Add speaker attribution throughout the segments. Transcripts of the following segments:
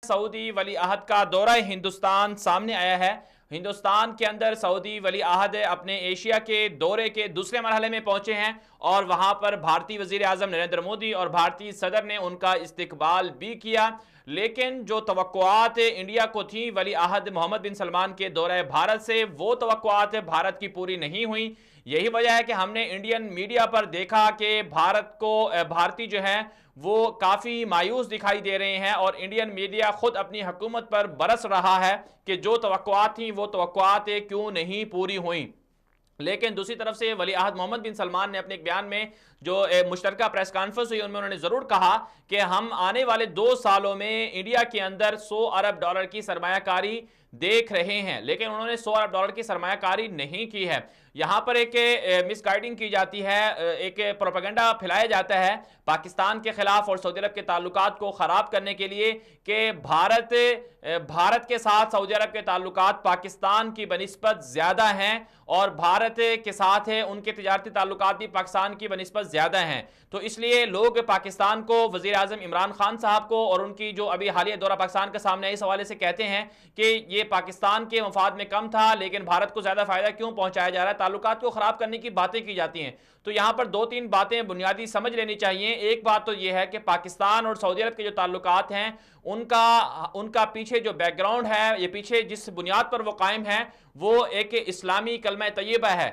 Speaker 1: سعودی ولی عہد کا دورہ ہندوستان سامنے آیا ہے۔ ہندوستان کے اندر سعودی ولی عہد اپنے ایشیا کے دورے کے دوسرے مرحلے میں پہنچے ہیں اور وہاں پر بھارتی وزیر اعظم نریندر مودی اور بھارتی صدر نے ان کا استقبال بھی کیا، لیکن جو توقعات انڈیا کو تھیں ولی عہد محمد بن سلمان کے دورہ بھارت سے، وہ توقعات بھارت کی پوری نہیں ہوئیں۔ یہی وجہ ہے کہ ہم نے انڈین میڈیا پر دیکھا کہ بھارتی جو ہیں وہ کافی مایوس دکھائی دے رہے ہیں، اور انڈین میڈیا خود اپنی حکومت پر برس رہا ہے کہ جو توقعات تھیں وہ توقعات کیوں نہیں پوری ہوئیں۔ لیکن دوسری طرف سے ولی عہد محمد بن سلمان نے اپنے ایک بیان میں جو مشترکہ پریس کانفرنس ہوئی ان میں انہوں نے ضرور کہا کہ ہم آنے والے 2 سالوں میں انڈیا کے اندر $100 ارب کی سرمایہ کاری دیکھ رہے ہیں، لیکن انہوں نے $100 ارب کی سرمایہ کاری نہیں کی ہے۔ یہاں پر ایک مس گائیڈنگ کی جاتی ہے، ایک پروپیگنڈا پھیلایا جاتا ہے پاکستان کے خلاف اور سعودی عرب کے تعلقات کو خراب کرنے کے لیے کہ بھارت کے ساتھ سعودی عرب کے تعلقات پاکستان کی بنسبت زیادہ ہیں، اور بھارت کے ساتھ ان کے تجارتی تعلقات بھی پاکستان کی بنسبت زیادہ ہیں۔ تو اس لیے لوگ پاکستان کو، وزیر اعظم عمران خان صاحب کو اور ان کی جو ابھی حالیہ دورہ پاکستان کے سامنے اس حوالے سے کہتے ہیں کہ یہ پاکستان کے مفاد میں کم تھا لیکن بھارت کو زیادہ فائدہ کیوں پہنچایا جا رہا ہے، تعلقات کو خراب کرنے کی باتیں کی جاتی ہیں۔ تو یہاں پر 2-3 باتیں بنیادی سمجھ لینی چاہیے۔ ایک بات تو یہ ہے کہ پاکستان اور سعودی عرب کے جو تعلقات ہیں ان کا پیچھے جو بیک گراؤنڈ ہے، یہ پیچھے جس بنیاد پر وہ قائم ہے وہ ایک اسلامی کلمہ طیبہ ہے۔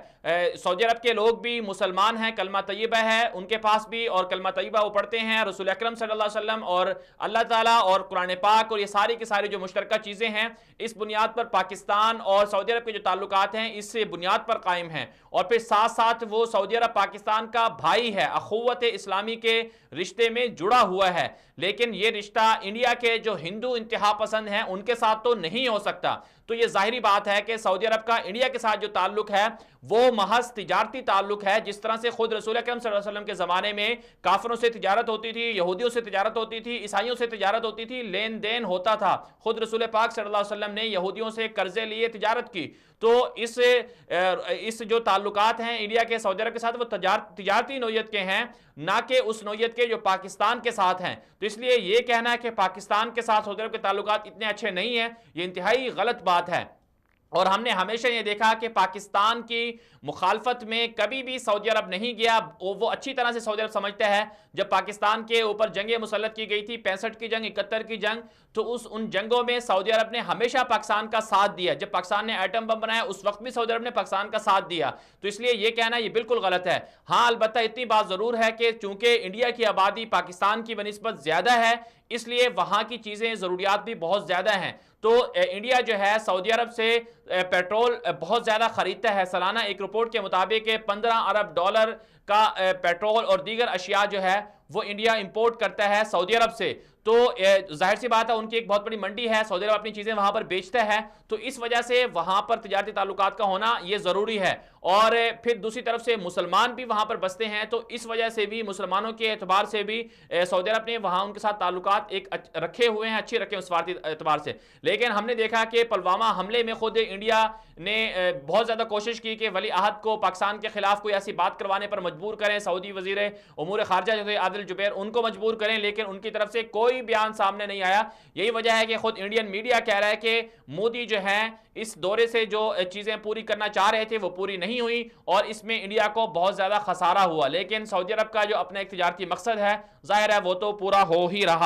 Speaker 1: سعودی عرب کے لوگ بھی مسلمان ہیں، کلمہ طیبہ ہے ان کے پاس بھی، اور کلمہ طیبہ وہ پڑھتے ہیں رسول اکرم صلی اللہ علیہ وسلم اور اللہ تعالیٰ اور قرآن پاک، اور یہ ساری کی ساری جو مشترکہ چیزیں ہیں اس بنیاد پر پاکستان اور سعودی عرب کے جو تعلقات ہیں اس بنیاد پر قائم ہیں۔ اور پھر ساتھ ساتھ وہ سعودی عرب پاکستان کا بھائی ہے، اخوت اسلامی کے رشتے میں جڑا ہوا ہے، لیکن یہ رشتہ انڈیا کے جو ہندو انتہا پسند ہیں ان کے ساتھ تو نہیں ہو سکتا۔ تو یہ ظاہری بات ہے کہ سعودی عرب کا انڈیا کے ساتھ جو تعلق ہے وہ محض تجارتی تعلق ہے، جس طرح سے خود رسول اکرم صلی اللہ علیہ وسلم کے زمانے میں کافروں سے تجارت ہوتی تھی، یہودیوں سے تجارت ہوتی تھی، عیسائیوں سے تجارت ہوتی تھی، لین دین ہوتا تھا۔ خود رسول پاک صلی اللہ علیہ وسلم نے یہودیوں سے قرضے لیے تجارت کی۔ تو اس جو تعلقات ہیں انڈیا کے سعودی عرب کے ساتھ وہ تجارتی نوعیت کے ہیں، نہ کہ اس نوعیت کے جو پاکستان کے ساتھ ہیں۔ تو اس لیے یہ کہنا ہے کہ پاکستان کے ساتھ سعودی عرب کے تعلقات اتنے اچھے نہیں ہیں، یہ انتہائی غلط بات ہے۔ اور ہم نے ہمیشہ یہ دیکھا کہ پاکستان کی مخالفت میں کبھی بھی سعودی عرب نہیں گیا۔ وہ اچھی طرح سے سعودی عرب سمجھتا ہے جب پاکستان کے اوپر جنگیں مسلط کی گئی تھی، 65 کی جنگ، 71 کی جنگ، تو ان جنگوں میں سعودی عرب نے ہمیشہ پاکستان کا ساتھ دیا۔ جب پاکستان نے ایٹم بم بنایا اس وقت بھی سعودی عرب نے پاکستان کا ساتھ دیا۔ تو اس لیے یہ کہنا یہ بالکل غلط ہے۔ ہاں البتہ اتنی بات ضرور ہے کہ چونکہ انڈیا کی آبادی پاکستان کی بنسبت زیادہ ہے اس لیے وہاں کی چیزیں، ضروریات بھی بہت زیادہ ہیں۔ تو انڈیا جو ہے سعودی عرب سے پیٹرول بہت زیادہ خریدتا ہے۔ سالانہ ایک رپورٹ کے مطابق $15 ارب کا پیٹرول اور دیگر اشیاء جو ہے وہ انڈیا امپورٹ کرتا ہے سعودی عرب سے۔ تو ظاہر سی بات ہے ان کی ایک بہت بڑی منڈی ہے، سعودی عرب اپنی چیزیں وہاں پر بیچتا ہے، تو اس وجہ سے وہاں پر تجارتی تعلقات کا ہونا یہ ضروری ہے۔ اور پھر دوسری طرف سے مسلمان بھی وہاں پر بستے ہیں، تو اس وجہ سے بھی مسلمانوں کے اعتبار سے بھی سعودی عرب نے وہاں ان کے ساتھ تعلقات ایک رکھے ہوئے ہیں، اچھے رکھے ہیں سفارتی اعتبار سے۔ لیکن ہم نے دیکھا کہ پلوامہ حملے میں خود انڈیا نے بہت زیادہ کوشش کی کہ ولی عہد کو پاکستان کے خلاف کوئی ایسی بات کروانے پر مجبور کریں، سعودی وزیر امور خارجہ جو تھے عادل جبیر ان کو مجبور کریں، لیکن ان کی طرف سے کوئی بیان سامنے نہیں آیا۔ یہی وجہ ہے کہ خود انڈین میڈیا کہہ رہا ہے کہ مودی جو ہیں اس دورے سے جو چیزیں پوری کرنا چاہ رہے تھے وہ پوری نہیں ہوئی، اور اس میں انڈیا کو بہت زیادہ خسارہ ہوا، لیکن سعودی عرب کا جو اپنا ایک تجارتی مقصد ہے ظاہر ہے وہ تو پورا ہو ہی رہا۔